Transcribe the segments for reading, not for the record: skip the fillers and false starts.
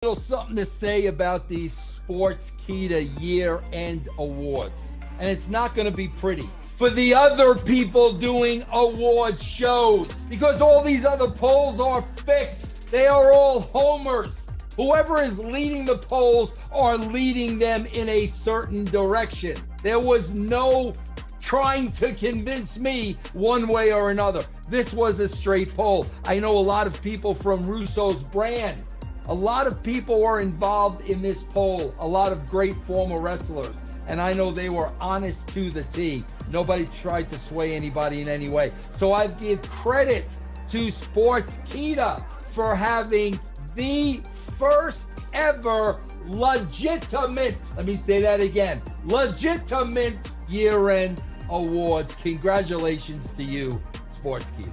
Little something to say about these Sportskeeda year-end awards. And it's not going to be pretty for the other people doing award shows, because all these other polls are fixed. They are all homers. Whoever is leading the polls are leading them in a certain direction. There was no trying to convince me one way or another. This was a straight poll. I know a lot of people from Russo's brand. A lot of people were involved in this poll, a lot of great former wrestlers, and I know they were honest to the T. Nobody tried to sway anybody in any way. So I give credit to Sportskeeda for having the first ever legitimate, let me say that again, legitimate year-end awards. Congratulations to you, Sportskeeda.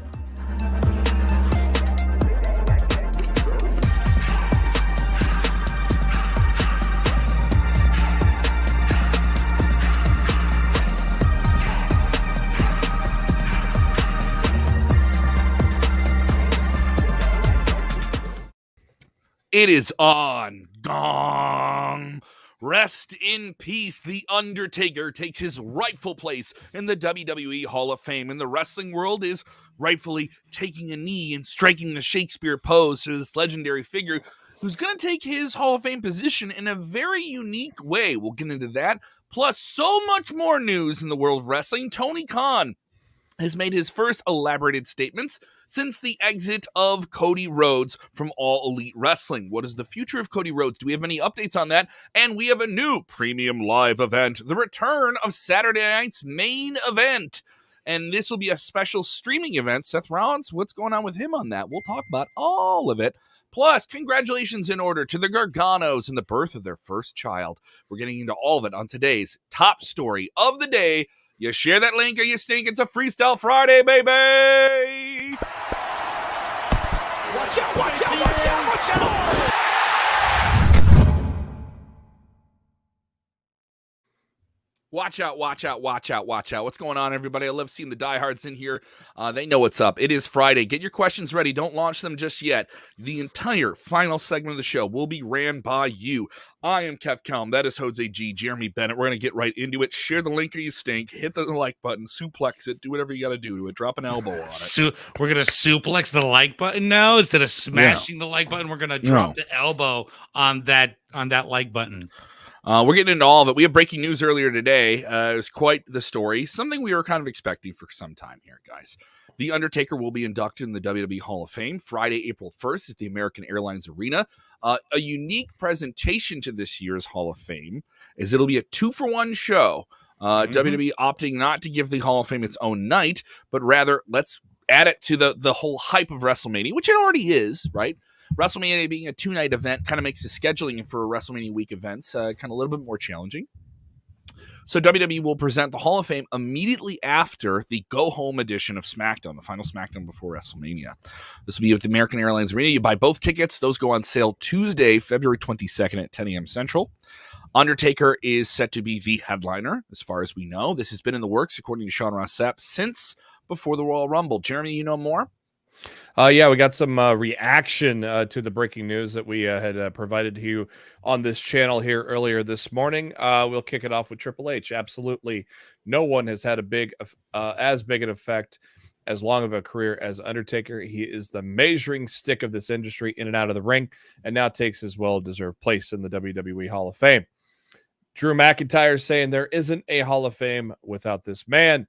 It is on. Gong. Rest in peace. The Undertaker takes his rightful place in the WWE Hall of Fame, and the wrestling world is rightfully taking a knee and striking the Shakespeare pose to this legendary figure who's going to take his Hall of Fame position in a very unique way. We'll get into that. Plus, so much more news in the world of wrestling. Tony Khan has made his first elaborated statements since the exit of Cody Rhodes from All Elite Wrestling. What is the future of Cody Rhodes? Do we have any updates on that? And we have a new premium live event, the return of Saturday night's main event. And this will be a special streaming event. Seth Rollins, what's going on with him on that? We'll talk about all of it. Plus, congratulations in order to the Garganos and the birth of their first child. We're getting into all of it on today's top story of the day. You share that link or you stink. It's a Freestyle Friday, baby! Watch out, watch out, watch out, watch out! Watch out, watch out, watch out, watch out. What's going on, everybody? I love seeing the diehards in here. They know what's up. It is Friday. Get your questions ready. Don't launch them just yet. The entire final segment of the show will be ran by you. I am Kellam. That is Jose G. Jeremy Bennett. We're going to get right into it. Share the link or you stink. Hit the like button. Suplex it. Do whatever you got to do to it. Drop an elbow on it. We're going to suplex the like button now instead of smashing the like button. We're going to drop the elbow on that like button. We're getting into all of it. We have breaking news earlier today. It was quite the story. Something we were kind of expecting for some time here, guys. The Undertaker will be inducted in the WWE Hall of Fame Friday, April 1st at the American Airlines Arena. A unique presentation to this year's Hall of Fame is it'll be a 2-for-1 show. WWE opting not to give the Hall of Fame its own night, but rather let's add it to the whole hype of WrestleMania, which it already is, right? WrestleMania being a 2-night event kind of makes the scheduling for WrestleMania week events kind of a little bit more challenging. So WWE will present the Hall of Fame immediately after the go-home edition of SmackDown, the final SmackDown before WrestleMania. This will be with the American Airlines Arena. You buy both tickets. Those go on sale Tuesday, February 22nd at 10 a.m. Central. Undertaker is set to be the headliner, as far as we know. This has been in the works, according to Sean Ross Sapp, since before the Royal Rumble. Jeremy, you know more? Yeah, we got some reaction to the breaking news that we had provided to you on this channel here earlier this morning. We'll kick it off with Triple H. Absolutely, no one has had as big an effect, as long of a career as Undertaker. He is the measuring stick of this industry in and out of the ring, and now takes his well-deserved place in the WWE Hall of Fame. Drew McIntyre saying there isn't a Hall of Fame without this man.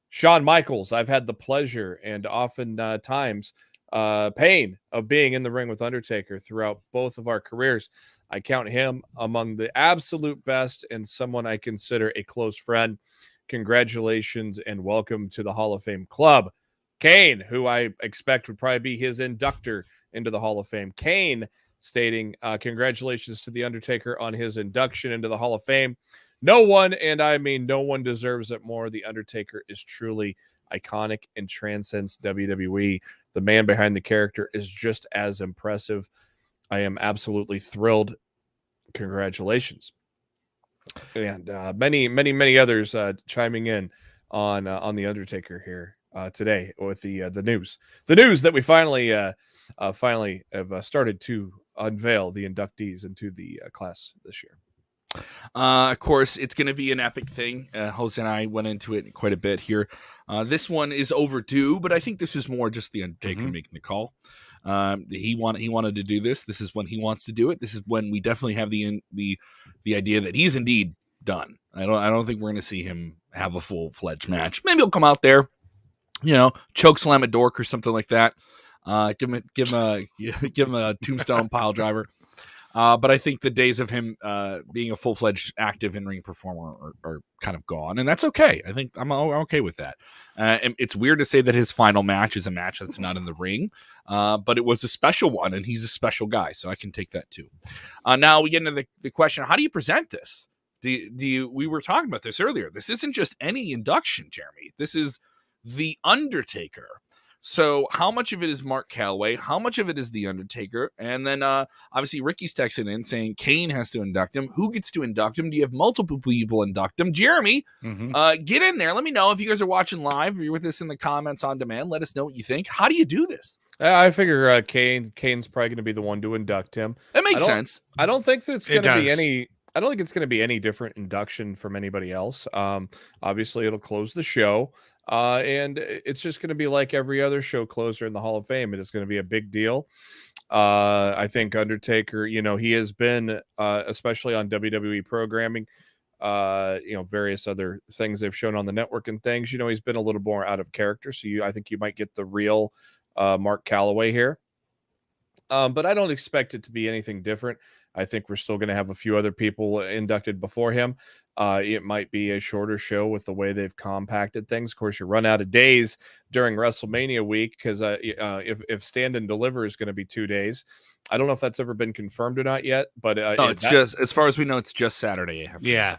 Shawn Michaels, I've had the pleasure and often times pain of being in the ring with Undertaker throughout both of our careers. I count him among the absolute best and someone I consider a close friend. Congratulations and welcome to the Hall of Fame club. Kane, who I expect would probably be his inductor into the Hall of Fame. Kane stating, congratulations to the Undertaker on his induction into the Hall of Fame. No one, and I mean no one, deserves it more. The Undertaker is truly iconic and transcends WWE. The man behind the character is just as impressive. I am absolutely thrilled. Congratulations. And many others chiming in on the Undertaker here today with the news. The news that we finally have started to unveil the inductees into the class this year. Of course, it's going to be an epic thing. Jose and I went into it quite a bit here. This one is overdue, but I think this is more just the Undertaker making the call. He wanted to do this. This is when he wants to do it. This is when we definitely have the idea that he's indeed done. I don't think we're going to see him have a full-fledged match. Maybe he'll come out there, choke slam a dork or something like that. Give him a tombstone pile driver. But I think the days of him being a full-fledged active in-ring performer are kind of gone, and that's okay. I think I'm okay with that. And it's weird to say that his final match is a match that's not in the ring, but it was a special one, and he's a special guy, so I can take that too. Now we get into the question: how do you present this? We were talking about this earlier. This isn't just any induction, Jeremy. This is the Undertaker. So how much of it is Mark Calaway? How much of it is the Undertaker? And then obviously Ricky's texting in saying Kane has to induct him. Who gets to induct him? Do you have multiple people induct him? Jeremy, get in there. Let me know if you guys are watching live. If you're with us in the comments on demand, let us know what you think. How do you do this? I figure Kane's probably going to be the one to induct him. That makes sense. I don't think that it's going to be any. I don't think it's going to be any different induction from anybody else. Obviously, it'll close the show. And it's just going to be like every other show closer in the Hall of Fame. It is going to be a big deal. I think Undertaker, he has been, especially on WWE programming, various other things they've shown on the network and things, he's been a little more out of character. So I think you might get the real Mark Calaway here. But I don't expect it to be anything different. I think we're still going to have a few other people inducted before him. It might be a shorter show with the way they've compacted things. Of course, you run out of days during WrestleMania week because if Stand and Deliver is going to be 2 days, I don't know if that's ever been confirmed or not yet. But it's just, as far as we know, it's just Saturday. Yeah.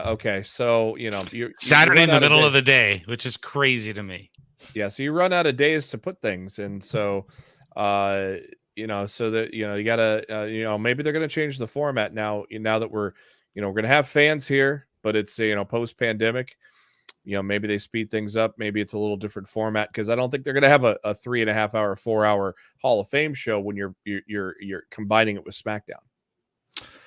Okay, so Saturday in the middle of the day, which is crazy to me. Yeah, so you run out of days to put things, and so. So that, you gotta, maybe they're going to change the format now that we're going to have fans here, but it's, post pandemic, maybe they speed things up. Maybe it's a little different format. Cause I don't think they're going to have a 3.5 hour, 4 hour Hall of Fame show when you're combining it with SmackDown.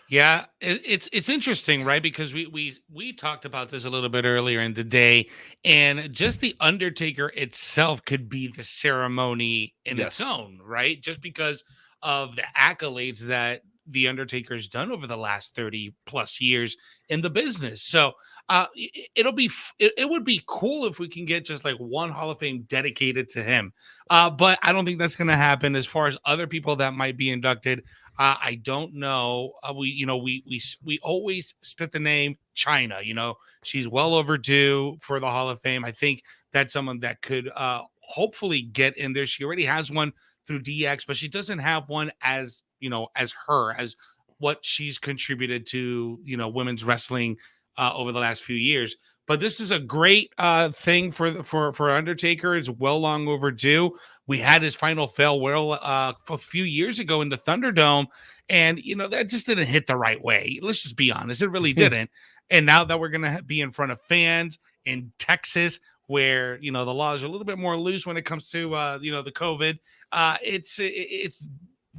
Yeah, it's interesting, right? Because we talked about this a little bit earlier in the day, and just the Undertaker itself could be the ceremony in its own, right? Just because of the accolades that the Undertaker's done over the last 30 plus years in the business. So it would be cool if we can get just like one Hall of Fame dedicated to him. But I don't think that's going to happen. As far as other people that might be inducted, I don't know. We always spit the name China. She's well overdue for the Hall of Fame. I think that's someone that could hopefully get in there. She already has one through DX, but she doesn't have one as what she's contributed to women's wrestling over the last few years. But this is a great thing for Undertaker. It's well long overdue. We had his final farewell a few years ago in the Thunderdome, and that just didn't hit the right way. Let's just be honest, it really didn't. And now that we're gonna be in front of fans in Texas, where the laws are a little bit more loose when it comes to the COVID,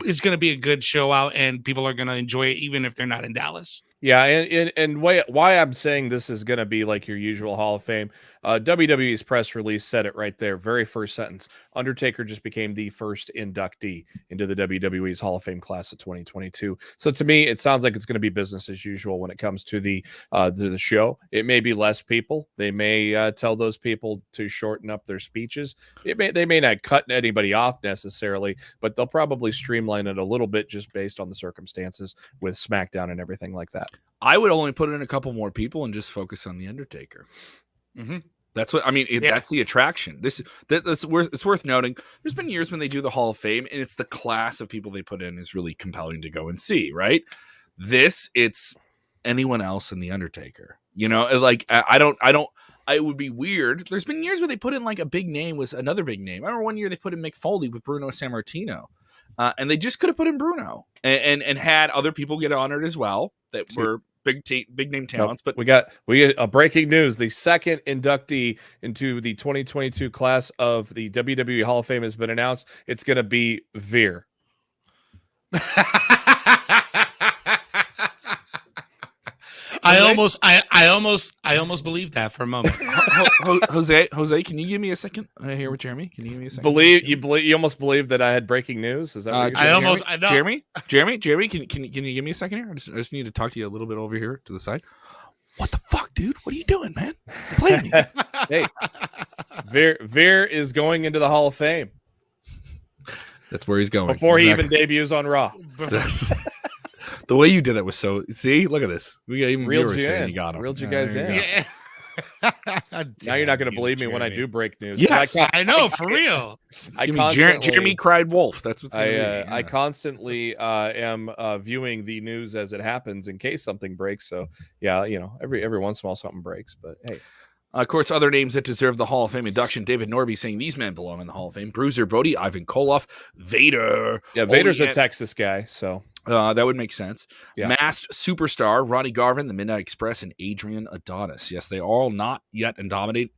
it's going to be a good show out, and people are going to enjoy it even if they're not in Dallas. Yeah, and why I'm saying this is going to be like your usual Hall of Fame, WWE's press release said it right there, very first sentence. Undertaker just became the first inductee into the WWE's Hall of Fame class of 2022. So to me, it sounds like it's going to be business as usual when it comes to the show. It may be less people. They may tell those people to shorten up their speeches. They may not cut anybody off necessarily, but they'll probably streamline it a little bit just based on the circumstances with SmackDown and everything like that. I would only put in a couple more people and just focus on the Undertaker. Mm-hmm. That's what I mean. That's the attraction. It's worth noting. There's been years when they do the Hall of Fame, and it's the class of people they put in is really compelling to go and see. Right? It's anyone else in the Undertaker. Like I don't. It would be weird. There's been years where they put in like a big name with another big name. I remember one year they put in Mick Foley with Bruno Sammartino. And they just could have put in Bruno and had other people get honored as well that were big name talents. But we got a breaking news: the second inductee into the 2022 class of the WWE Hall of Fame has been announced. It's going to be Veer. I almost believed that for a moment. Jose, can you give me a second? I hear with Jeremy. Can you give me a second? You almost believe that I had breaking news? Is that what you're saying? Jeremy, can you give me a second here? I just need to talk to you a little bit over here to the side. What the fuck, dude? What are you doing, man? Play me. Hey, Veer is going into the Hall of Fame. That's where he's going before he even debuts on Raw. The way you did it was so. See, look at this. We got even reeled viewers you saying in. you got him. Reeled you guys in. Yeah. Now you're not going to believe me when I do break news. Yes, I know, for real. Jeremy cried wolf. That's what's going to be. I constantly am viewing the news as it happens in case something breaks. So yeah, every once in a while something breaks. But hey. Of course, other names that deserve the Hall of Fame induction. David Norby saying these men belong in the Hall of Fame. Bruiser Brody, Ivan Koloff, Vader. Yeah, Vader's a Texas guy, so that would make sense. Yeah. Masked Superstar, Ronnie Garvin, the Midnight Express, and Adrian Adonis. Yes, they are all not yet inducted.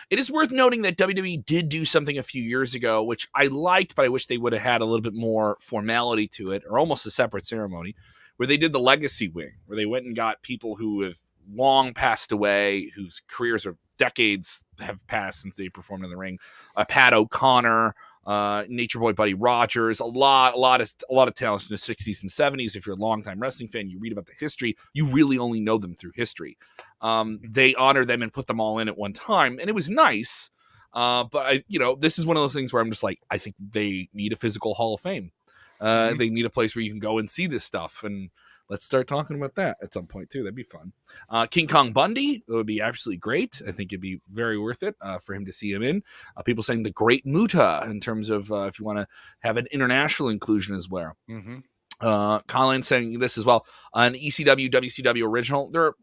It is worth noting that WWE did do something a few years ago, which I liked, but I wish they would have had a little bit more formality to it, or almost a separate ceremony, where they did the legacy wing, where they went and got people who have long passed away, whose careers of decades have passed since they performed in the ring. Pat O'Connor, Nature Boy Buddy Rogers, a lot of talents in the 60s and 70s. If you're a longtime wrestling fan, you read about the history, you really only know them through history. They honor them and put them all in at one time, and it was nice. But this is one of those things where I'm just like, I think they need a physical Hall of Fame. They need a place where you can go and see this stuff, and let's start talking about that at some point, too. That'd be fun. King Kong Bundy, it would be absolutely great. I think it'd be very worth it for him to see him in. People saying the Great Muta in terms of if you want to have an international inclusion as well. Mm-hmm. Colin saying this as well. An ECW, WCW original. There's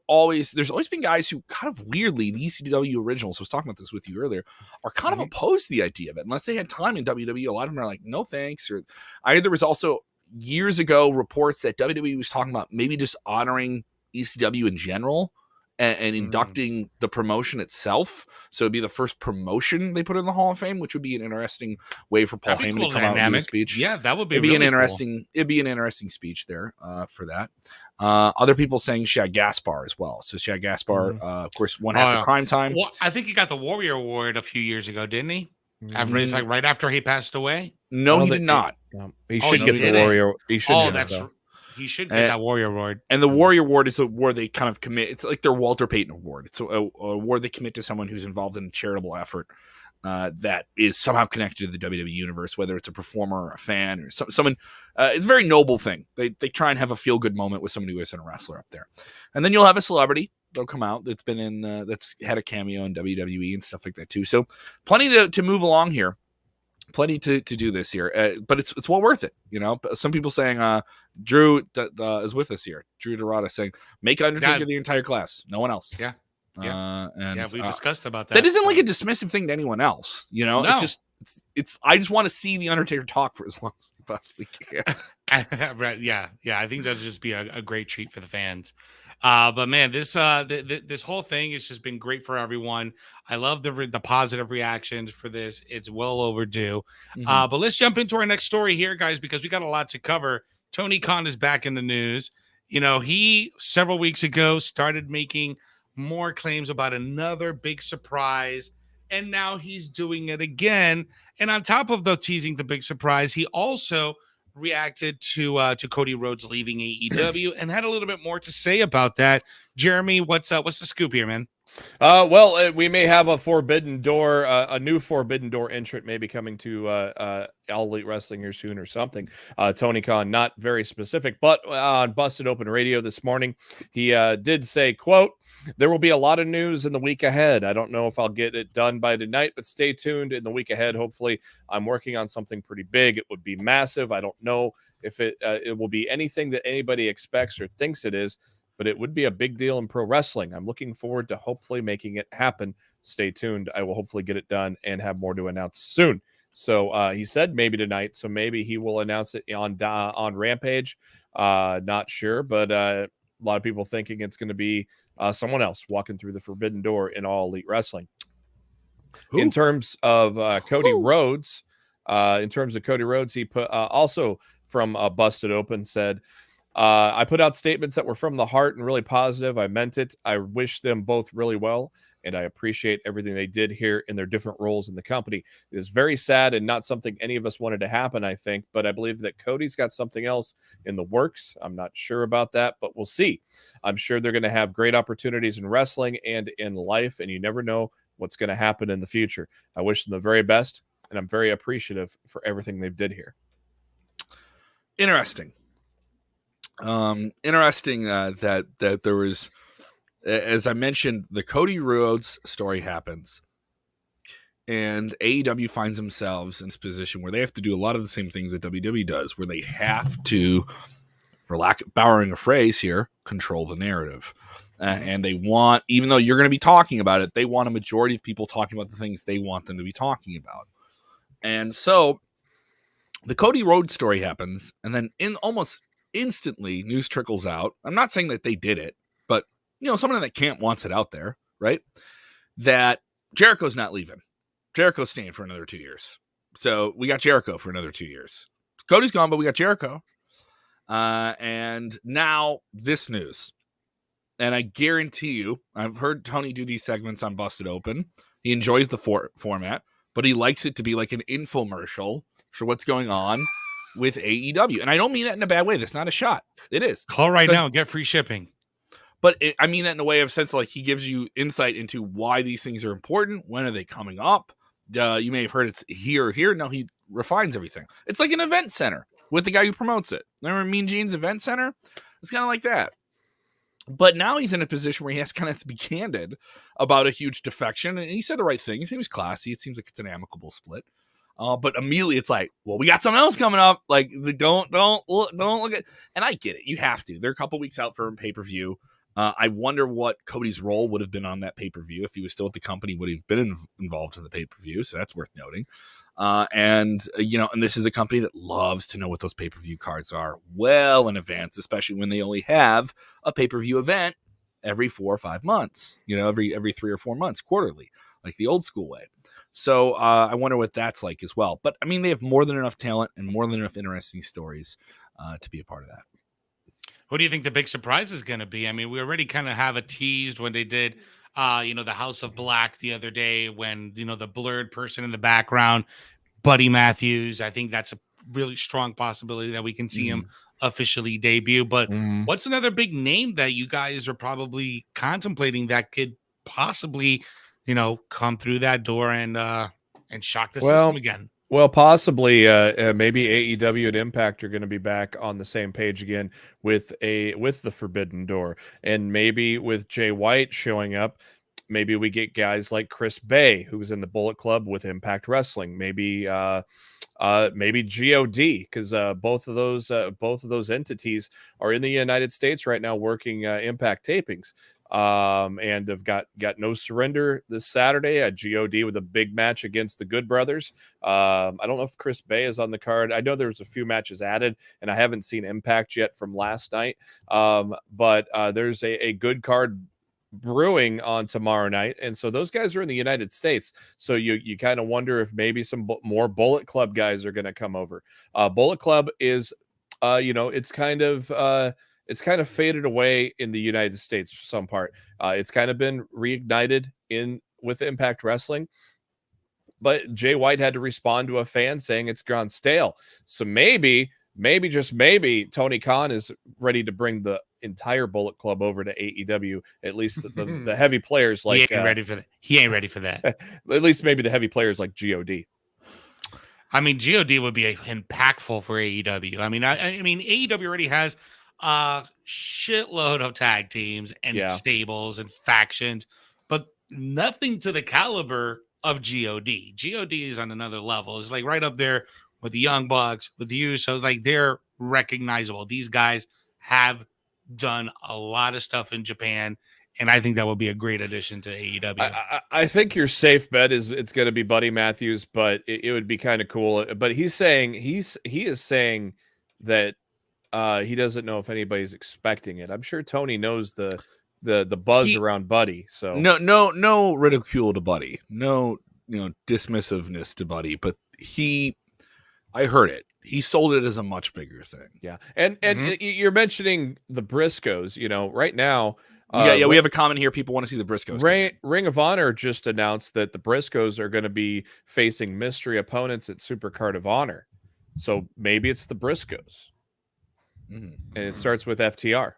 always been guys who kind of weirdly, the ECW originals, I was talking about this with you earlier, are kind of opposed to the idea of it. Unless they had time in WWE, a lot of them are like, no thanks. Or there was also years ago reports that WWE was talking about maybe just honoring ECW in general and inducting the promotion itself. So it'd be the first promotion they put in the Hall of Fame, which would be an interesting way for Paul Heyman to come out and do a speech. Yeah, that would be it'd be an interesting speech there for that. Other people saying Shad Gaspar as well. So Shad Gaspar, of course, one half of Crime Time. Well, I think he got the Warrior Award a few years ago, didn't he? It's like right after he passed away. No, he did not. He should get the Warrior. He should. He should get that Warrior Award. And the Warrior Award is a award they kind of commit. It's like their Walter Payton Award. It's a award they commit to someone who's involved in a charitable effort that is somehow connected to the WWE universe, whether it's a performer or a fan or someone. It's a very noble thing. They try and have a feel good moment with somebody who isn't a wrestler up there, and then you'll have a celebrity that'll come out that's been in that's had a cameo in WWE and stuff like that too. So plenty to move along here. Plenty to do this here, but it's well worth it. Some people saying Drew is with us here. Drew Dorada saying make Undertaker the entire class, no one else. Yeah, and we discussed about that. That isn't like a dismissive thing to anyone else. No. It's I just want to see the Undertaker talk for as long as he possibly can. Right? Yeah. I think that'll just be a great treat for the fans. But man, this whole thing has just been great for everyone. I love the positive reactions for this. It's well overdue. But let's jump into our next story here, guys, because we got a lot to cover. Tony Khan is back in the news. He several weeks ago started making more claims about another big surprise, and now he's doing it again. And on top of the teasing the big surprise, he also reacted to Cody Rhodes leaving AEW and had a little bit more to say about that. Jeremy, what's the scoop here, man? We may have a forbidden door, a new forbidden door entrant maybe coming to All Elite Wrestling here soon or something. Tony Khan, not very specific, but on Busted Open Radio this morning, he did say, quote, "There will be a lot of news in the week ahead. I don't know if I'll get it done by tonight, but stay tuned in the week ahead. Hopefully I'm working on something pretty big. It would be massive. I don't know if it will be anything that anybody expects or thinks it is, but it would be a big deal in pro wrestling. I'm looking forward to hopefully making it happen. Stay tuned. I will hopefully get it done and have more to announce soon." So he said maybe tonight. So maybe he will announce it on Rampage. Not sure, but a lot of people thinking it's going to be someone else walking through the forbidden door in All Elite Wrestling. Ooh. In terms of Cody Rhodes, he put also from Busted Open said, I put out statements that were from the heart and really positive. I meant it. I wish them both really well, and I appreciate everything they did here in their different roles in the company. It is very sad and not something any of us wanted to happen, I think, but I believe that Cody's got something else in the works. I'm not sure about that, but we'll see. I'm sure they're going to have great opportunities in wrestling and in life, and you never know what's going to happen in the future. I wish them the very best, and I'm very appreciative for everything they've did here. Interesting. Interesting that there was, as I mentioned, the Cody Rhodes story happens, and AEW finds themselves in this position where they have to do a lot of the same things that WWE does, where they have to, for lack of borrowing a phrase here, control the narrative. And they want, even though you're going to be talking about it, they want a majority of people talking about the things they want them to be talking about. And so the Cody Rhodes story happens, and then almost instantly news trickles out. I'm not saying that they did it, but someone in that camp wants it out there, right? That Jericho's not leaving. Jericho's staying for another 2 years. So we got Jericho for another 2 years. Cody's gone, but we got Jericho. And now this news. And I guarantee you, I've heard Tony do these segments on Busted Open. He enjoys the format, but he likes it to be like an infomercial for what's going on with AEW. And I don't mean that in a bad way. That's not a shot. It is. Call right now and get free shipping. But I mean that in a way of sense, like he gives you insight into why these things are important. When are they coming up? You may have heard it's here or here. No, he refines everything. It's like an event center with the guy who promotes it. Remember Mean Gene's event center? It's kind of like that. But now he's in a position where he has kind of to be candid about a huge defection. And he said the right thing. He was classy. It seems like it's an amicable split. But immediately it's like, well, we got something else coming up. Like, don't look at. And I get it. You have to. They're a couple weeks out for pay-per-view. I wonder what Cody's role would have been on that pay-per-view. If he was still at the company, would he have been involved in the pay-per-view? So that's worth noting. And this is a company that loves to know what those pay-per-view cards are well in advance, especially when they only have a pay-per-view event every 4 or 5 months, every 3 or 4 months, quarterly, like the old school way. So I wonder what that's like as well. But I mean, they have more than enough talent and more than enough interesting stories to be a part of that. Who do you think the big surprise is going to be? I mean, we already kind of have a teased when they did, the House of Black the other day when, the blurred person in the background, Buddy Matthews. I think that's a really strong possibility that we can see him officially debut. But what's another big name that you guys are probably contemplating that could possibly, come through that door and shock the system again? Well, possibly, maybe AEW and Impact are going to be back on the same page again with the Forbidden Door, and maybe with Jay White showing up, maybe we get guys like Chris Bay, who was in the Bullet Club with Impact Wrestling, maybe God, because both of those entities are in the United States right now working Impact tapings. And have got No Surrender this Saturday at God with a big match against the Good Brothers. I don't know if Chris Bay is on the card. I know there's a few matches added, and I haven't seen Impact yet from last night. But there's a good card brewing on tomorrow night, and so those guys are in the United States. So you kind of wonder if maybe some more Bullet Club guys are going to come over. Bullet Club is, it's kind of faded away in the United States for some part. It's kind of been reignited with Impact Wrestling. But Jay White had to respond to a fan saying it's gone stale. So maybe, just maybe, Tony Khan is ready to bring the entire Bullet Club over to AEW. At least the heavy players like he ain't ready for that. He ain't ready for that. At least maybe the heavy players like God. I mean, God would be impactful for AEW. I mean, AEW already has a shitload of tag teams and stables and factions, but nothing to the caliber of God. God is on another level. It's like right up there with the Young Bucks, with the Usos. Like, they're recognizable. These guys have done a lot of stuff in Japan, and I think that would be a great addition to AEW. I think your safe bet is it's going to be Buddy Matthews, but it would be kind of cool. But he is saying that he doesn't know if anybody's expecting it. I'm sure Tony knows the buzz around Buddy. So no ridicule to Buddy, no dismissiveness to Buddy, but I heard it. He sold it as a much bigger thing. Yeah. And you're mentioning the Briscoes, right now. We have a comment here. People want to see the Briscoes. Ring of Honor just announced that the Briscoes are going to be facing mystery opponents at Supercard of Honor. So maybe it's the Briscoes. And it starts with FTR.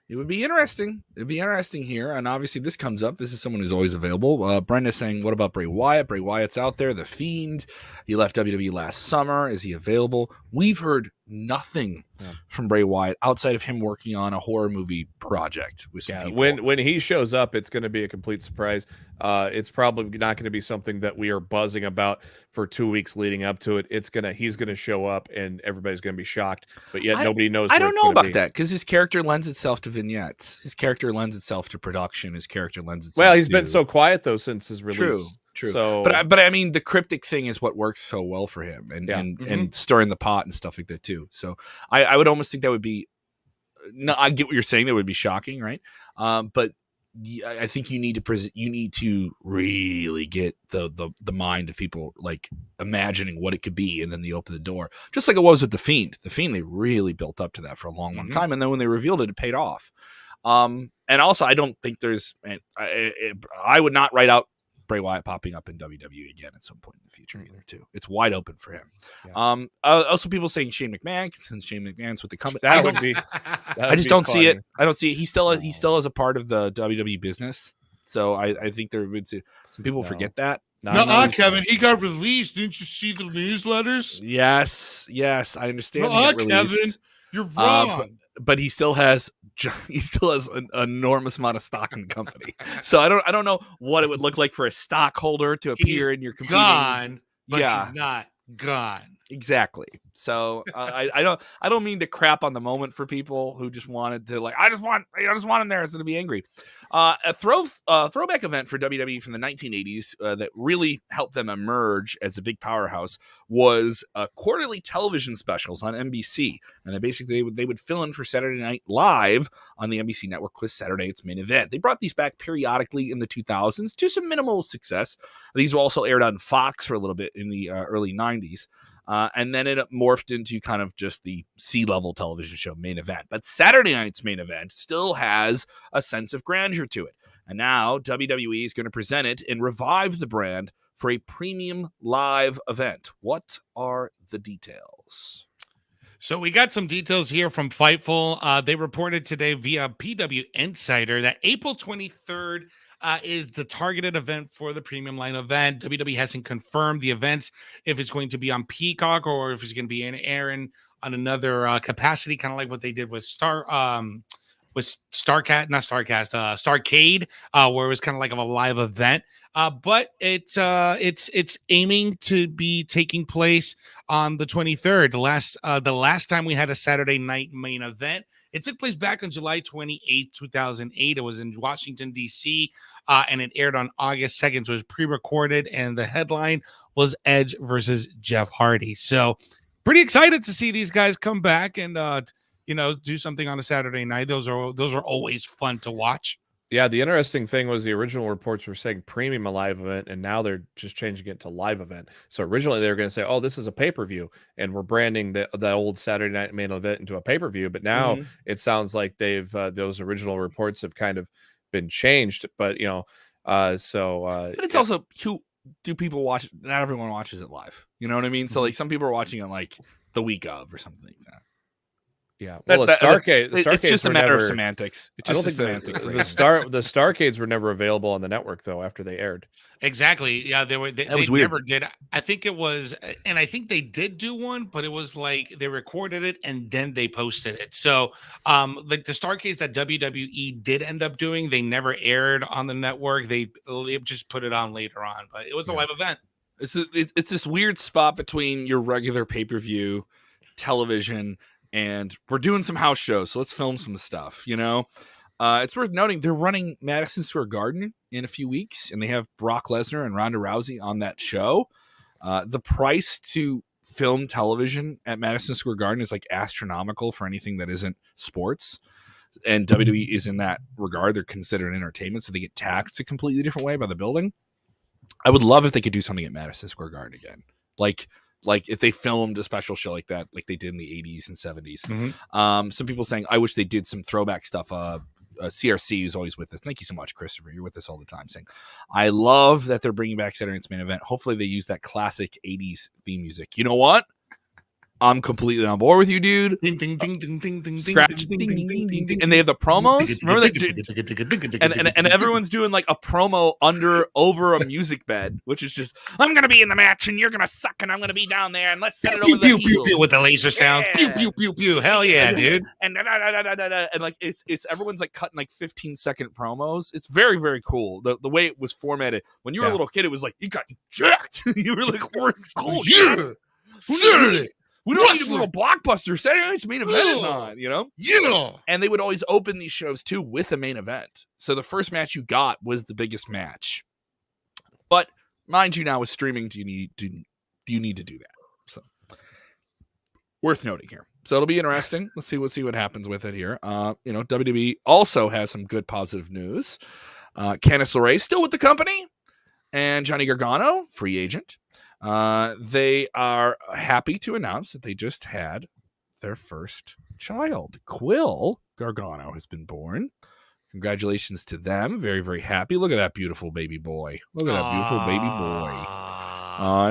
It would be interesting. It'd be interesting here. And obviously this comes up. This is someone who's always available. Brenda's saying, what about Bray Wyatt? Bray Wyatt's out there. The Fiend. He left WWE last summer. Is he available? We've heard nothing from Bray Wyatt outside of him working on a horror movie project with some people. When he shows up, it's going to be a complete surprise. It's probably not going to be something that we are buzzing about for 2 weeks leading up to it. He's going to show up and everybody's going to be shocked, but yet nobody knows. I don't know about that because his character lends itself to vignettes. His character lends itself to production. His character lends itself. Well, he's been so quiet though since his release. True. So, but I mean, the cryptic thing is what works so well for him, and stirring the pot and stuff like that too. So I would almost think that would be. No, I get what you're saying. That would be shocking, right? But I think you need to really get the mind of people like imagining what it could be, and then they open the door, just like it was with the Fiend. The Fiend, they really built up to that for a long time, and then when they revealed it, it paid off. And also, I don't think there's. I would not write out Bray Wyatt popping up in WWE again at some point in the future either, too. It's wide open for him. Yeah. Also, people saying Shane McMahon, since Shane McMahon's with the company. I just don't see it. I don't see it. He still is a part of the WWE business. So I think there would some people forget that. Kevin, he got released. Didn't you see the newsletters? Yes, I understand. Kevin, you're wrong. But he still has an enormous amount of stock in the company. So I don't know what it would look like for a stockholder to appear in your computer. Gone, but he's not gone. Exactly. So I don't mean to crap on the moment for people who just wanted to I just want him there instead of be angry. A throwback event for WWE from the 1980s that really helped them emerge as a big powerhouse was quarterly television specials on NBC, and they would fill in for Saturday Night Live on the NBC network with Saturday Night's Main Event. They brought these back periodically in the 2000s to some minimal success. These were also aired on Fox for a little bit in the early 90s. And then it morphed into kind of just the C-level television show Main Event. But Saturday Night's Main Event still has a sense of grandeur to it. And now WWE is going to present it and revive the brand for a premium live event. What are the details? So we got some details here from Fightful. They reported today via PW Insider that April 23rd is the targeted event for the premium line event. WWE hasn't confirmed the events, if it's going to be on Peacock or if it's going to be airing on another capacity, kind of like what they did with Starcade, where it was kind of like a live event. But it's aiming to be taking place on the 23rd. The last time we had a Saturday night main event, it took place back on July 28th, 2008. It was in Washington, D.C., and it aired on August 2nd. So it was pre-recorded, and the headline was Edge versus Jeff Hardy. So pretty excited to see these guys come back and, do something on a Saturday night. Those are always fun to watch. Yeah, the interesting thing was the original reports were saying premium a live event, and now they're just changing it to live event. So originally they were going to say, "Oh, this is a pay-per-view," and we're branding the old Saturday Night Main Event into a pay-per-view. But now it sounds like they've those original reports have kind of been changed. But but it's also, who do people watch? Not everyone watches it live. You know what I mean? So some people are watching it like the week of or something like that. Yeah, well, it's just a matter of semantics. It's just the Starcades were never available on the network though after they aired. Exactly. Yeah, they weird. Never did. I think it was, and I think they did do one, but it was like they recorded it and then they posted it. So, like the Starcades that WWE did end up doing, they never aired on the network. They just put it on later on, but it was a live event. It's this weird spot between your regular pay-per-view television and we're doing some house shows, so let's film some stuff, It's worth noting they're running Madison Square Garden in a few weeks, and they have Brock Lesnar and Ronda Rousey on that show. The price to film television at Madison Square Garden is like astronomical for anything that isn't sports. And WWE is in that regard. They're considered entertainment, so they get taxed a completely different way by the building. I would love if they could do something at Madison Square Garden again. Like like if they filmed a special show like that, like they did in the 80s and 70s. Mm-hmm. Some people saying, I wish they did some throwback stuff. CRC is always with us. Thank you so much, Christopher. You're with us all the time. Saying, I love that they're bringing back Saturday Night's Main Event. Hopefully they use that classic 80s theme music. You know what? I'm completely on board with you, dude. Ding, ding, ding, ding, ding, ding, Scratch, ding, ding, ding, ding, ding, ding, ding, ding, and they have the promos. Remember that? And everyone's doing like a promo over a music bed, which is just, I'm gonna be in the match and you're gonna suck and I'm gonna be down there and let's set it over the heels with the laser sounds. Pew pew pew pew. Hell yeah, dude. And like it's everyone's like cutting like 15-second promos. It's very, very cool. The way it was formatted. When you were a little kid, it was like you got jacked. You were like, we're cool. Saturday. We don't need a little blockbuster. Saturday Night's Main Event is on, you know? Yeah. And they would always open these shows, too, with a main event. So the first match you got was the biggest match. But, mind you, now with streaming, do you need to do that? So, worth noting here. So it'll be interesting. Let's see what happens with it here. WWE also has some good positive news. Candice LaRae still with the company. And Johnny Gargano, free agent. They are happy to announce that they just had their first child. Quill Gargano has been born. Congratulations to them. Very, very happy. Look at that beautiful baby boy. Look at that beautiful baby boy.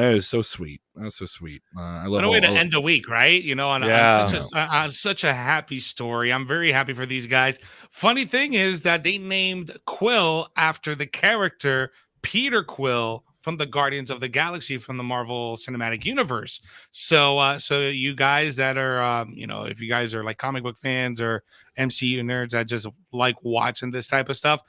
That is so sweet. That's so sweet. I love what a way to end a week, right? You know, on such a happy story. I'm very happy for these guys. Funny thing is that they named Quill after the character Peter Quill from the Guardians of the Galaxy from the Marvel Cinematic Universe. So you guys that are, if you guys are like comic book fans or MCU nerds that just like watching this type of stuff,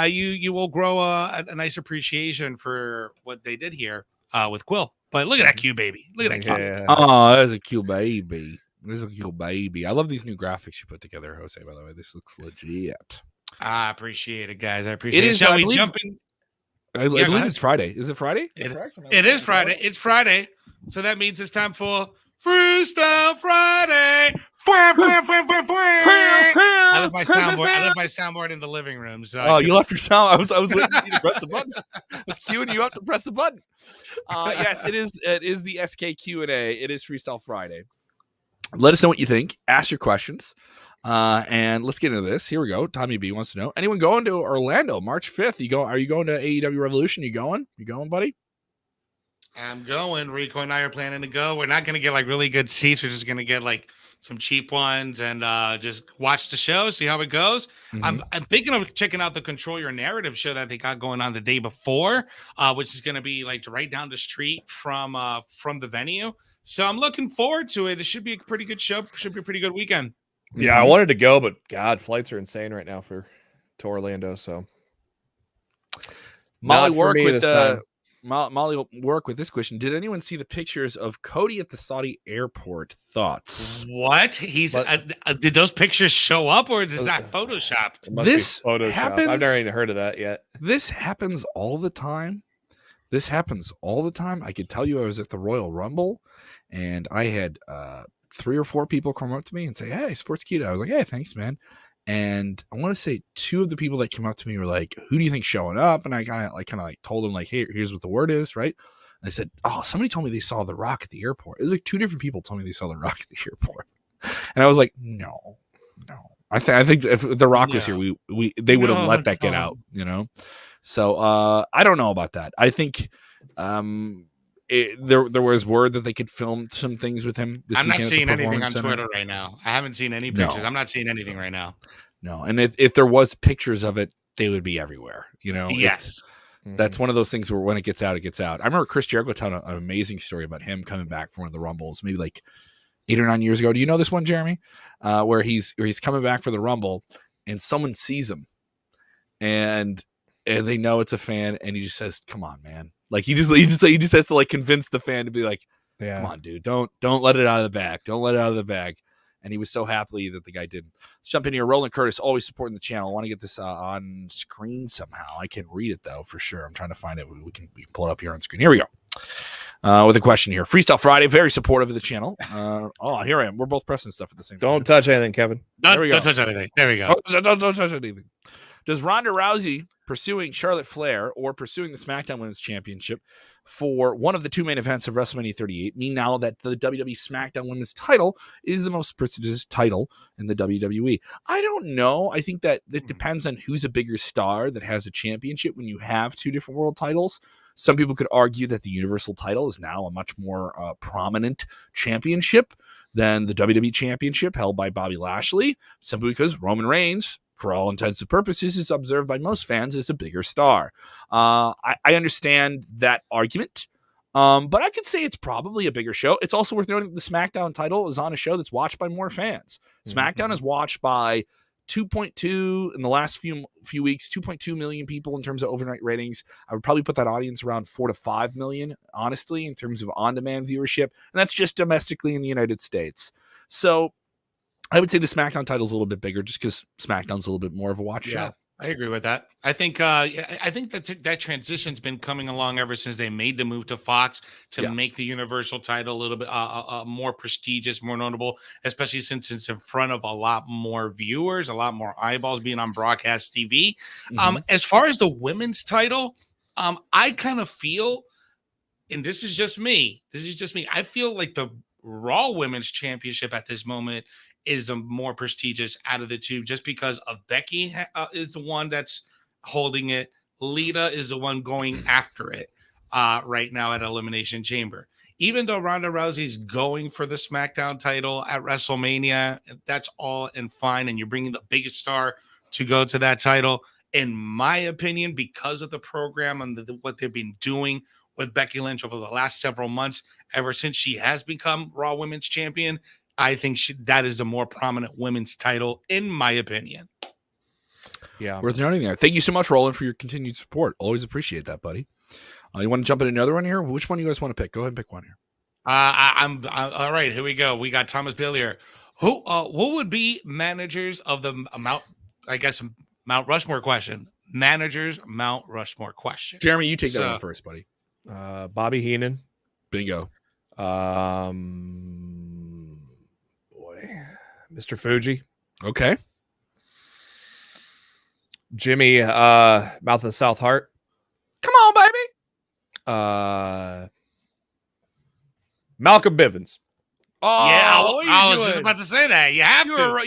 you will grow a nice appreciation for what they did here with Quill. But look at that cute baby. Look at that cute. Oh, that's a cute baby. This is a cute baby. I love these new graphics you put together, Jose, by the way. This looks legit. I appreciate it, guys. I appreciate it. Shall we jump in? I believe it's Friday. Is it Friday? It is Friday. It's Friday. So that means it's time for Freestyle Friday. I left my soundboard in the living room. So you left your sound. I was waiting for you to press the button. I was queuing you up to press the button. Yes, it is. It is the SK Q&A. It is Freestyle Friday. Let us know what you think. Ask your questions. And let's get into this. Here we go. Tommy B wants to know, anyone going to Orlando March 5th? Are you going to AEW Revolution? You going, buddy? I'm going. Rico and I are planning to go. We're not going to get like really good seats. We're just going to get like some cheap ones and just watch the show, see how it goes. Mm-hmm. I'm thinking of checking out the Control Your Narrative show that they got going on the day before, which is going to be like right down the street from the venue. So I'm looking forward to it. It should be a pretty good show. Should be a pretty good weekend. Yeah, I wanted to go, but God, flights are insane right now to Orlando. So Molly work with this question. Did anyone see the pictures of Cody at the Saudi airport? Thoughts? What? Did those pictures show up, or is that photoshopped? This happens. I've never even heard of that yet. This happens all the time. I could tell you I was at the Royal Rumble, and I had 3 or 4 people come up to me and say, "Hey, Sportskeeda." I was like, "Hey, thanks, man." And I want to say 2 of the people that came up to me were like, "Who do you think's showing up?" And I kind of told them like, "Hey, here's what the word is," right? And I said, "Oh, somebody told me they saw The Rock at the airport." It was like 2 different people told me they saw The Rock at the airport, and I was like, "No." I think if The Rock was here, they would have let that get out, you know. So I don't know about that. I think there was word that they could film some things with him. I'm not seeing anything on Twitter right now. I haven't seen any pictures. No. I'm not seeing anything right now. No, and if there was pictures of it, they would be everywhere. You know. Yes. That's one of those things where when it gets out, it gets out. I remember Chris Jericho telling an amazing story about him coming back from one of the Rumbles, maybe like 8 or 9 years ago. Do you know this one, Jeremy? Where he's coming back for the Rumble, and someone sees him, and they know it's a fan, and he just says, "Come on, man." Like he just has to like convince the fan to be like, "Come on, dude, don't let it out of the bag. Don't let it out of the bag." And he was so happy that the guy didn't. Let's jump in here. Roland Curtis, always supporting the channel. I want to get this on screen somehow. I can read it though for sure. I'm trying to find it. We can pull it up here on screen. Here we go. With a question here. Freestyle Friday, very supportive of the channel. Here I am. We're both pressing stuff at the same time. Don't touch anything, Kevin. Don't touch anything. There we go. Don't touch anything. Does Ronda Rousey pursuing Charlotte Flair or pursuing the SmackDown Women's Championship for one of the two main events of WrestleMania 38, mean now that the WWE SmackDown Women's title is the most prestigious title in the WWE. I don't know. I think that it depends on who's a bigger star that has a championship when you have two different world titles. Some people could argue that the Universal title is now a much more prominent championship than the WWE Championship held by Bobby Lashley, simply because Roman Reigns, for all intents and purposes, is observed by most fans as a bigger star. I understand that argument, but I could say it's probably a bigger show. It's also worth noting that the SmackDown title is on a show that's watched by more fans. SmackDown is watched by 2.2 in the last few weeks, 2.2 million people in terms of overnight ratings. I would probably put that audience around 4 to 5 million, honestly, in terms of on-demand viewership. And that's just domestically in the United States. So I would say the SmackDown title is a little bit bigger just because SmackDown's a little bit more of a watch show. I agree with that. I think that transition's been coming along ever since they made the move to Fox to make the Universal title a little bit more prestigious, more notable, especially since it's in front of a lot more viewers, a lot more eyeballs being on broadcast TV. As far as the women's title, I kind of feel, and this is just me, I feel like the Raw Women's Championship at this moment is the more prestigious out of the two, just because of Becky is the one that's holding it. Lita is the one going after it right now at Elimination Chamber. Even though Ronda Rousey's going for the SmackDown title at WrestleMania, that's all and fine, and you're bringing the biggest star to go to that title. In my opinion, because of the program and what they've been doing with Becky Lynch over the last several months, ever since she has become Raw Women's Champion, I think that is the more prominent women's title, in my opinion. Yeah. Worth noting there. Thank you so much, Roland, for your continued support. Always appreciate that, buddy. You want to jump in another one here? Which one do you guys want to pick? Go ahead and pick one here. I'm all right. Here we go. We got Thomas Billier. Who would be managers of the Mount Rushmore question? Managers Mount Rushmore question. Jeremy, you take that one first, buddy. Bobby Heenan. Bingo. Mr. Fuji. Okay. Jimmy, Mouth of the South Heart. Come on, baby. Malcolm Bivens. Oh, yeah, I was just about to say that. You have to.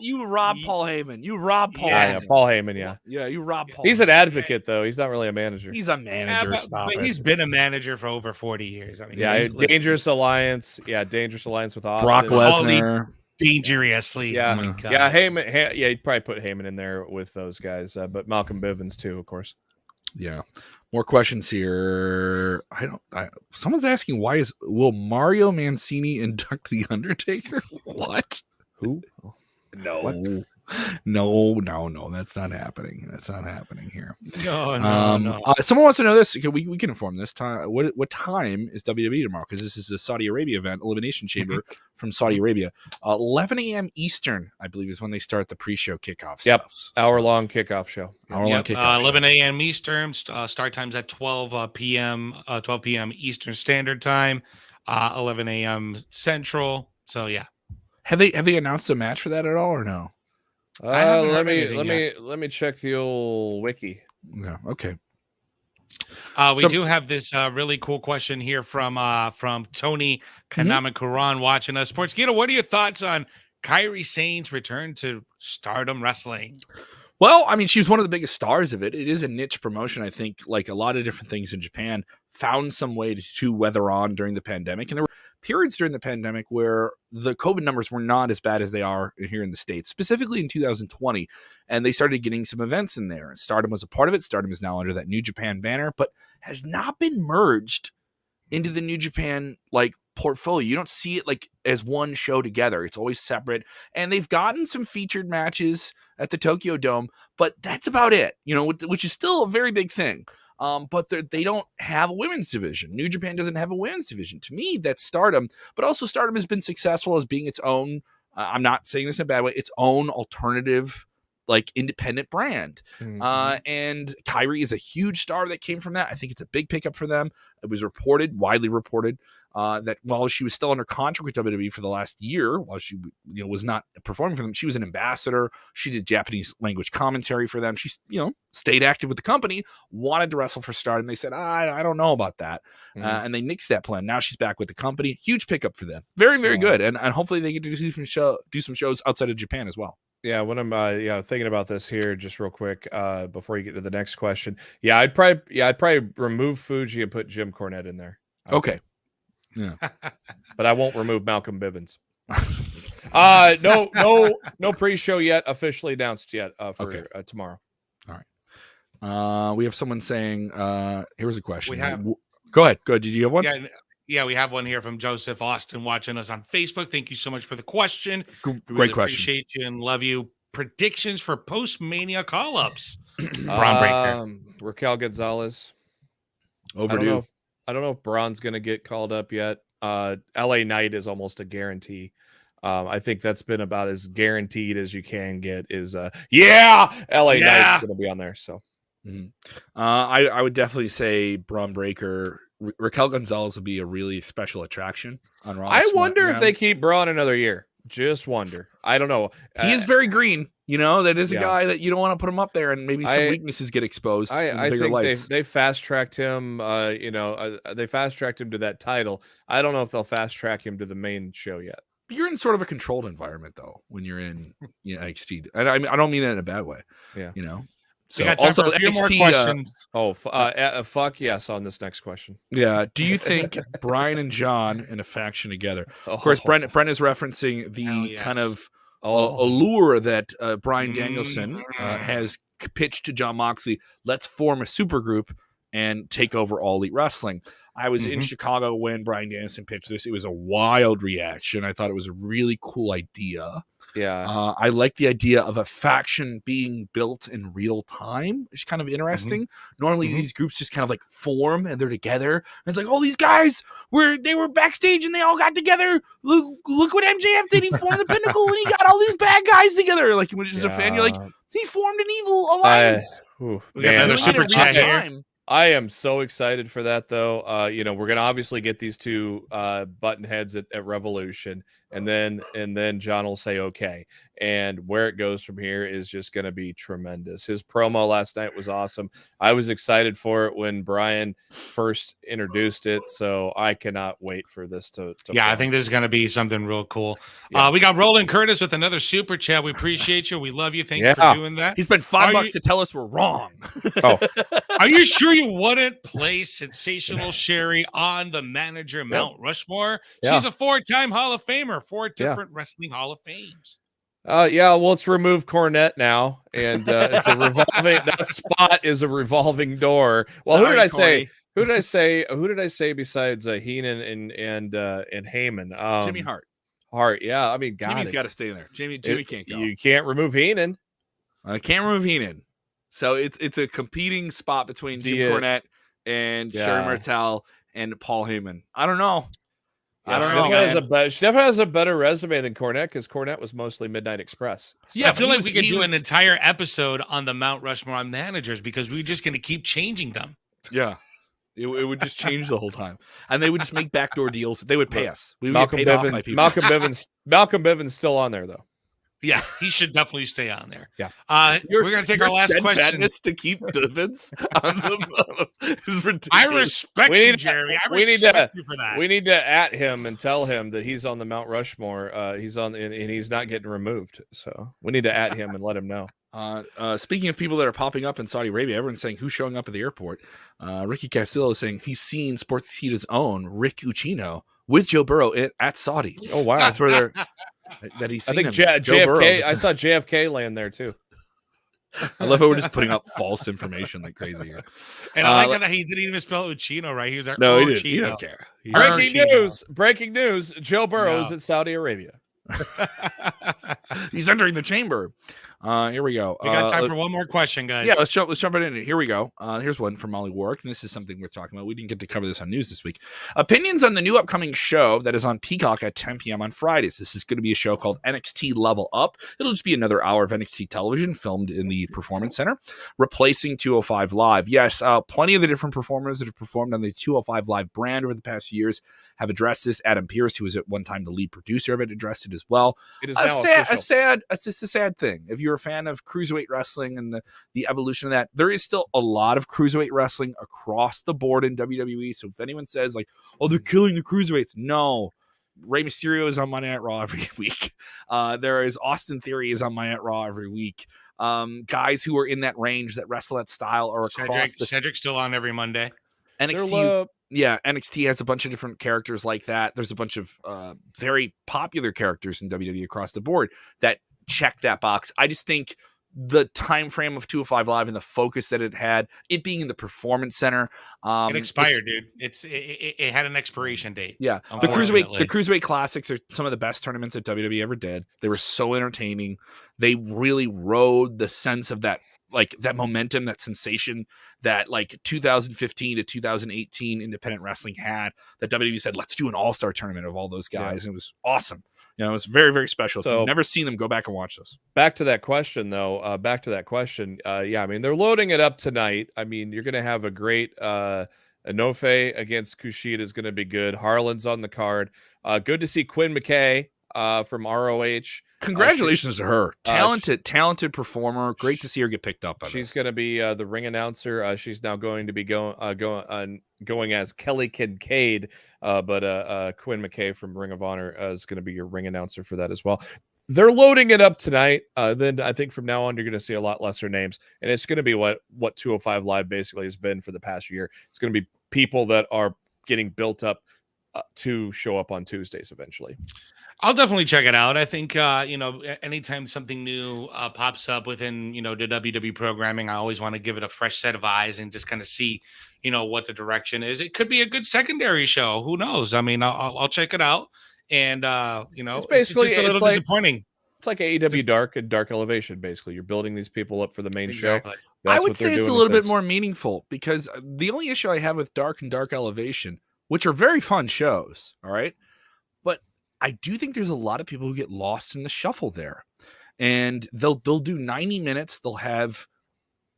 You rob Paul Heyman. You rob Paul. Yeah, Paul Heyman. Yeah, you rob Paul. He's an advocate, though. He's not really a manager. He's a manager. But he's been a manager for over 40 years. I mean, Dangerous Alliance. Yeah, Dangerous Alliance with Austin. Brock Lesnar. Dangerously. Yeah, Heyman. You'd probably put Heyman in there with those guys, but Malcolm Bivens too, of course. Yeah. More questions here. Someone's asking, will Mario Mancini induct the Undertaker? What? Who? No. What? No. That's not happening. That's not happening here. No. Someone wants to know this. We can inform this time. What time is WWE tomorrow? Because this is a Saudi Arabia event, Elimination Chamber from Saudi Arabia. 11 a.m. Eastern, I believe, is when they start the pre-show kickoff. Yep. Hour-long kickoff show. 11 a.m. Eastern. Start times at 12 p.m. 12 p.m. Eastern Standard Time. 11 a.m. Central. So yeah. Have they announced a match for that at all or no? Let me check the old wiki. Yeah, okay. We do have this really cool question here from Tony Kanamikuran watching us. Sportskeeda, what are your thoughts on Kairi Sane's return to Stardom Wrestling? Well, I mean, she's one of the biggest stars of it. It is a niche promotion. I think, like a lot of different things in Japan, found some way to weather on during the pandemic. And there were periods during the pandemic where the COVID numbers were not as bad as they are here in the States, specifically in 2020. And they started getting some events in there. And Stardom was a part of it. Stardom is now under that New Japan banner, but has not been merged into the New Japan portfolio. You don't see it as one show together. It's always separate. And they've gotten some featured matches at the Tokyo Dome, but that's about it, which is still a very big thing. But they don't have a women's division. New Japan doesn't have a women's division. To me, that's Stardom. But also Stardom has been successful as being its own, I'm not saying this in a bad way, its own alternative, independent brand. And Kairi is a huge star that came from that. I think it's a big pickup for them. It was widely reported, that while she was still under contract with WWE for the last year, while she was not performing for them, she was an ambassador. She did Japanese language commentary for them. She stayed active with the company, wanted to wrestle for Stardom. They said, I don't know about that. And they nixed that plan. Now she's back with the company. Huge pickup for them. Very, very good. And hopefully they get to do some shows outside of Japan as well. Yeah, when I'm thinking about this here, just real quick, before you get to the next question. I'd probably remove Fuji and put Jim Cornette in there. Okay. Yeah. But I won't remove Malcolm Bivens. No pre-show yet, officially announced yet for tomorrow. All right. We have someone saying, here's a question. Go ahead. Did you have one? Yeah, we have one here from Joseph Austin watching us on Facebook. Thank you so much for the question. Great question. Appreciate you and love you. Predictions for post-Mania call-ups. Braun Breaker. Raquel Gonzalez. Overdue. I don't know if Braun's going to get called up yet. LA Knight is almost a guarantee. I think that's been about as guaranteed as you can get is LA Knight's going to be on there. So I would definitely say Braun Breaker. Raquel Gonzalez would be a really special attraction on Raw. I wonder if they keep Braun another year. Just wonder. I don't know. He is very green. That is a guy that you don't want to put him up there, and maybe some weaknesses get exposed. I think they fast tracked him. They fast tracked him to that title. I don't know if they'll fast track him to the main show yet. You're in sort of a controlled environment though when you're in NXT, and I don't mean that in a bad way. Yeah. So we got time for a few more questions. Fuck yes on this next question. Yeah. Do you think Brian and John in a faction together? Of course, Brent is referencing the kind of allure that Bryan Danielson has pitched to Jon Moxley. Let's form a supergroup and take over All Elite Wrestling. I was in Chicago when Bryan Danielson pitched this. It was a wild reaction. I thought it was a really cool idea. Yeah. I like the idea of a faction being built in real time. It's kind of interesting. Normally these groups just kind of like form and they're together. And it's like, these guys they were backstage and they all got together. Look what MJF did. He formed the Pinnacle and he got all these bad guys together. Like when you're just a fan, you're like, he formed an evil alliance. We got another super chat here. I am so excited for that, though. We're going to obviously get these two button heads at Revolution, and then John will say okay. And where it goes from here is just going to be tremendous. His promo last night was awesome. I was excited for it when Brian first introduced it, so I cannot wait for this to I think this is going to be something real cool. Yeah. We got Roland Curtis with another super chat. We appreciate you. We love you. Thank you for doing that. He spent $5 to tell us we're wrong. Are you sure you wouldn't place Sensational Sherry on the manager Mount Rushmore? She's a 4-time Hall of Famer, 4 different wrestling Hall of Fames. Let's remove Cornette now, and it's a revolving. That spot is a revolving door. Well, who did I say? Who did I say besides Heenan and Heyman? Jimmy Hart. Yeah. I mean, Jimmy's got to stay in there. Jimmy can't go. You can't remove Heenan. I can't remove Heenan. So it's a competing spot between Jim Cornette and Sherry Martel and Paul Heyman. I don't know. She definitely has a better resume than Cornette because Cornette was mostly Midnight Express. So I feel like we could do an entire episode on the Mount Rushmore on managers because we're just going to keep changing them. Yeah. It would just change the whole time. And they would just make backdoor deals. They would pay us. We would get paid off by people. Malcolm Bivens still on there, though. Yeah, he should definitely stay on there. Yeah. We're going to take our last question. To keep Bivens on the is ridiculous. I respect you, Jerry. I respect you for that. We need to at him and tell him that he's on the Mount Rushmore. He's on, and he's not getting removed. So we need to at him and let him know. Speaking of people that are popping up in Saudi Arabia, everyone's saying who's showing up at the airport. Ricky Castillo is saying he's seen Sportskeeda's own Rick Ucchino with Joe Burrow at Saudi. Oh wow, that's where they're. That he's seen. I think JFK. I saw JFK land there too. I love how we're just putting up false information like crazy here. And I like that he didn't even spell Ucchino right. He was like, no, he don't care. Breaking news. Joe Burrow's at Saudi Arabia. He's entering the chamber. Here we go. We got time for one more question, guys. Yeah, let's jump right in. Here we go. Here's one from Molly Warwick, and this is something we're talking about. We didn't get to cover this on news this week. Opinions on the new upcoming show that is on Peacock at 10 p.m. on Fridays. This is going to be a show called NXT Level Up. It'll just be another hour of NXT television filmed in the Performance Center, replacing 205 Live. Yes, plenty of the different performers that have performed on the 205 Live brand over the past years have addressed this. Adam Pearce, who was at one time the lead producer of it, addressed it as well. It is It's just a sad thing. If you're a fan of cruiserweight wrestling and the evolution of that, there is still a lot of cruiserweight wrestling across the board in WWE. So if anyone says like, "Oh, they're killing the cruiserweights," no. Rey Mysterio is on Monday Night Raw every week. There is Austin Theory is on Monday Night Raw every week. Guys who are in that range that wrestle that style are across Cedric's still on every Monday. NXT has a bunch of different characters like that. There's a bunch of very popular characters in WWE across the board that check that box. I just think the time frame of 205 Live and the focus that it had, it being in the Performance Center, it expired, dude. It had an expiration date. Yeah, the Cruiserweight Classics are some of the best tournaments that WWE ever did. They were so entertaining. They really rode the sense of that, like that momentum, that sensation that like 2015 to 2018 independent wrestling had, that WWE said, let's do an all-star tournament of all those guys. Yeah. It was awesome. You know, it was very, very special. So, if you've never seen them, go back and watch this. Back to that question, though. Yeah, I mean, they're loading it up tonight. I mean, you're going to have a great Inoue against Kushida is going to be good. Harlan's on the card. Good to see Quinn McKay from ROH. Congratulations to her. Talented performer. Great to see her get picked up. She's going to be the ring announcer. She's now going to be going as Kelly Kincaid, but Quinn McKay from Ring of Honor is going to be your ring announcer for that as well. They're loading it up tonight. Then I think from now on, you're going to see a lot lesser names, and it's going to be what 205 Live basically has been for the past year. It's going to be people that are getting built up to show up on Tuesdays eventually. I'll definitely check it out. I think, anytime something new pops up within, the WWE programming, I always want to give it a fresh set of eyes and just kind of see, what the direction is. It could be a good secondary show. Who knows? I mean, I'll check it out. And, it's basically it's just a little disappointing. It's like AEW Dark and Dark Elevation, basically. You're building these people up for the main show. I would say it's a little bit more meaningful, because the only issue I have with Dark and Dark Elevation, which are very fun shows, all right? But I do think there's a lot of people who get lost in the shuffle there, and they'll do 90 minutes. They'll have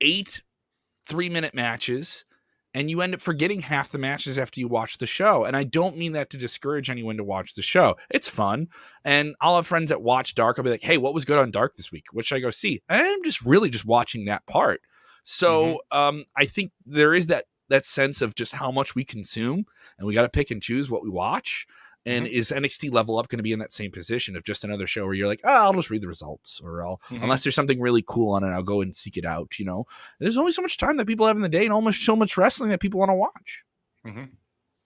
8 3-minute matches, and you end up forgetting half the matches after you watch the show. And I don't mean that to discourage anyone to watch the show. It's fun. And I'll have friends that watch Dark. I'll be like, hey, what was good on Dark this week? What should I go see? And I'm just watching that part. So I think there is that sense of just how much we consume, and we got to pick and choose what we watch. And is NXT Level Up going to be in that same position of just another show where you're like, I'll just read the results, or unless there's something really cool on it, I'll go and seek it out. There's only so much time that people have in the day, and almost so much wrestling that people want to watch.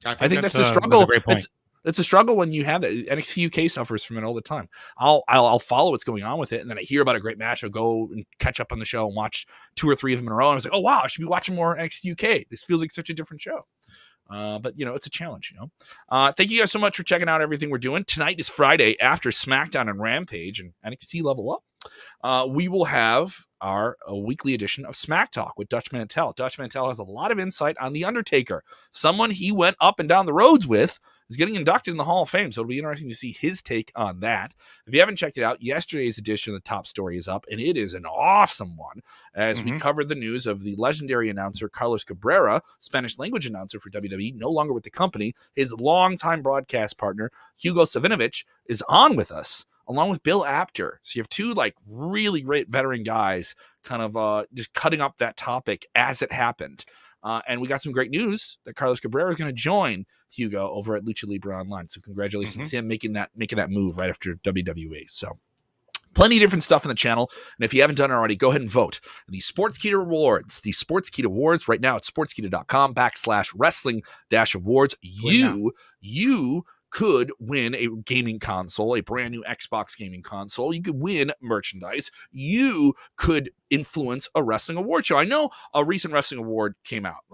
I think that's a struggle. That's a great point. It's a struggle when you have that. NXT UK suffers from it all the time. I'll follow what's going on with it, and then I hear about a great match. I'll go and catch up on the show and watch 2 or 3 of them in a row. And I was like, oh wow, I should be watching more NXT UK. This feels like such a different show. But it's a challenge. Thank you guys so much for checking out everything we're doing. Tonight is Friday after SmackDown and Rampage and NXT Level Up. We will have a weekly edition of Smack Talk with Dutch Mantel. Dutch Mantel has a lot of insight on The Undertaker. Someone he went up and down the roads with is getting inducted in the Hall of Fame, so it'll be interesting to see his take on that. If you haven't checked it out, yesterday's edition of the Top Story is up, and it is an awesome one, as we covered the news of the legendary announcer Carlos Cabrera, Spanish language announcer for WWE, no longer with the company. His longtime broadcast partner, Hugo Savinovich, is on with us, along with Bill Apter. So you have 2 really great veteran guys kind of just cutting up that topic as it happened. And we got some great news that Carlos Cabrera is going to join Hugo over at Lucha Libre Online. So congratulations to him making that move right after WWE. So plenty of different stuff on the channel. And if you haven't done it already, go ahead and vote. The Sportskeeda Awards. The Sportskeeda Awards right now at sportskeeda.com/wrestling-awards. You could win a gaming console, a brand new Xbox gaming console. You could win merchandise. You could influence a wrestling award show. I know a recent wrestling award came out,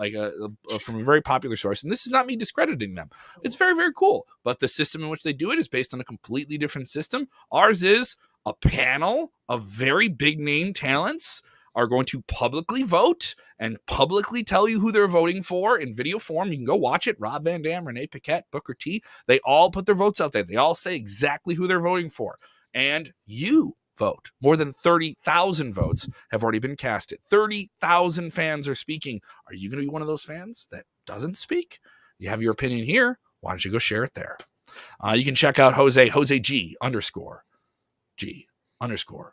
from a very popular source, and this is not me discrediting them. It's very, very cool. But the system in which they do it is based on a completely different system. Ours is a panel of very big name talents are going to publicly vote and publicly tell you who they're voting for in video form. You can go watch it. Rob Van Dam, Renee Paquette, Booker T. They all put their votes out there. They all say exactly who they're voting for. And you vote. More than 30,000 votes have already been casted. 30,000 fans are speaking. Are you going to be one of those fans that doesn't speak? You have your opinion here. Why don't you go share it there? You can check out Jose G _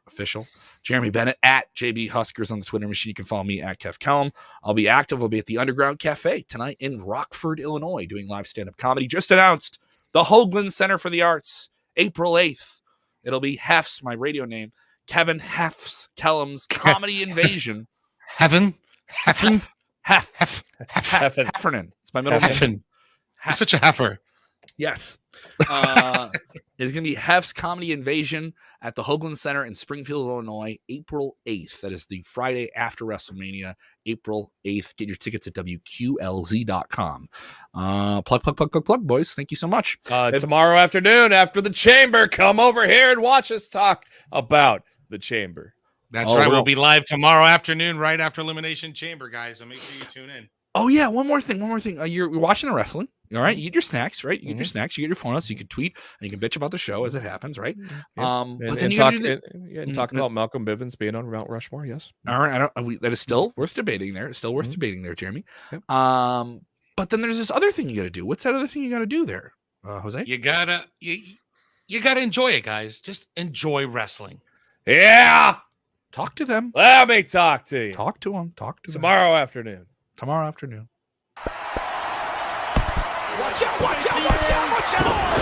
official. Jeremy Bennett at JB Huskers on the Twitter machine. You can follow me at Kev Kellam. I'll be active. I'll be at the Underground Cafe tonight in Rockford, Illinois, doing live stand-up comedy. Just announced the Hoagland Center for the Arts, April 8th. It'll be Hef's, my radio name, Kevin Hef's Kellam's Comedy Invasion. Heffernan. It's my middle name. You're such a heifer. Yes. It's going to be Hef's Comedy Invasion at the Hoagland Center in Springfield, Illinois, April 8th. That is the Friday after WrestleMania, April 8th. Get your tickets at WQLZ.com. Plug, boys. Thank you so much. Tomorrow afternoon, after the Chamber, come over here and watch us talk about the Chamber. That's right. We'll be live tomorrow afternoon, right after Elimination Chamber, guys. So make sure you tune in. Oh, yeah. One more thing. You're watching the wrestling. All right. You get your snacks, right? You get your snacks. You get your phone out so you can tweet and you can bitch about the show as it happens, right? But then talk about Malcolm Bivens being on Mount Rushmore. Yes. All right. that is still worth debating there. It's still worth debating there, Jeremy. Yep. But then there's this other thing you got to do. What's that other thing you got to do there, Jose? You gotta enjoy it, guys. Just enjoy wrestling. Yeah. Talk to them. Let me talk to you. Talk to them. Tomorrow afternoon. Tomorrow afternoon. Watch out, watch out, watch out, watch out!